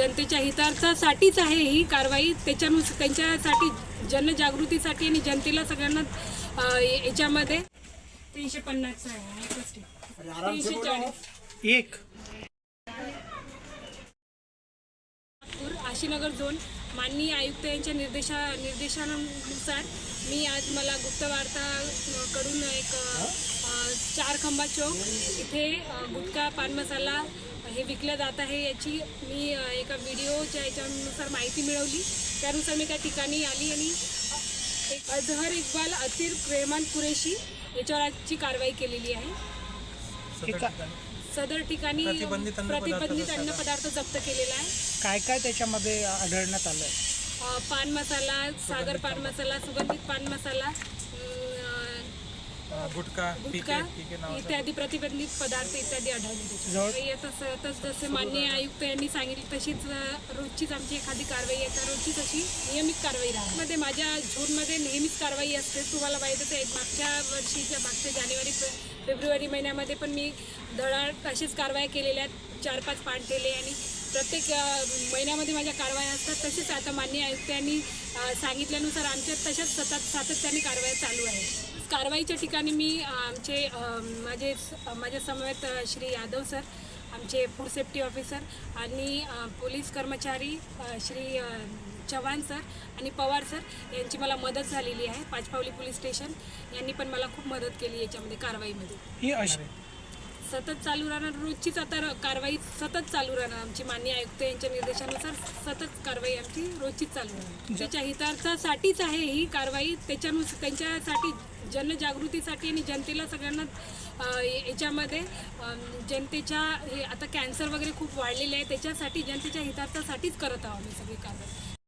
जनतेच्या हितार्थासाठीच आहे ही कारवाई. त्याच्यानुसार त्यांच्यासाठी जनजागृतीसाठी आणि जनतेला सगळ्यांना याच्यामध्ये 350 आहे 340 एक आशीनगर झोन माननीय आयुक्त यांच्या निर्देशानुसार मी आज मला गुप्तवार्ता कडून एक 4 खंबा चौक इथे गुटखा पान मसाला हे विकलं जात आहे याची मी एका व्हिडिओच्या याच्यानुसार माहिती मिळवली. त्यानुसार मी त्या ठिकाणी आली आणि अजहर इक्बाल अतीर रेहमान कुरेशी याच्यावर आजची कारवाई केलेली आहे. सदर ठिकाणी प्रतिबंधित अन्न पदार्थ जप्त केलेला आहे. काय काय त्याच्यामध्ये आढळण्यात आलं? पान मसाला, सागर पान मसाला, सुगंधित पान मसाला, गुटखा इत्यादी प्रतिबंधित पदार्थ इत्यादी आढळले. येतच जसे माननीय आयुक्त यांनी सांगितले तशीच रोजचीच आमची एखादी कारवाई आहे तर रोजचीच अशी नियमित कारवाई राहते. मध्ये माझ्या झोनमध्ये नेहमीच कारवाई असते. तुम्हाला माहीतच आहे मागच्या जानेवारी फेब्रुवारी महिन्यामध्ये पण मी धडाड अशीच कारवाया केलेल्या आहेत. 4-5 पान ठेले आणि प्रत्येक महिन्यामध्ये माझ्या कारवाया असतात. तसेच आता माननीय आयुक्तांनी सांगितल्यानुसार आमच्या तशाच सातत्याने कारवाया चालू आहेत. कारवाईच्या ठिकाणी मी माझ्या समवेत श्री यादव सर, आमचे फूड सेफ्टी ऑफिसर आणि पोलीस कर्मचारी श्री चव्हाण सर आणि पवार सर यांची मला मदत झालेली आहे. पाचपावली पोलीस स्टेशन यांनी पण मला खूप मदत केली याच्यामध्ये कारवाईमध्ये. ही सतत चालू राहणार, रोजचीच आता कारवाई सतत चालू राहणार. आमची माननीय आयुक्त यांच्या निर्देशानुसार सतत कारवाई आमची रोजचीच चालू राहणार. त्याच्या हितार्थासाठीच आहे ही कारवाई. त्याच्यानुसार त्यांच्यासाठी जनजागृतीसाठी आणि जनतेला सगळ्यांना याच्यामध्ये जनतेच्या हे आता कॅन्सर वगैरे खूप वाढलेले आहे त्याच्यासाठी जनतेच्या हितार्थासाठीच करत आहोत आम्ही सगळी कारवाई.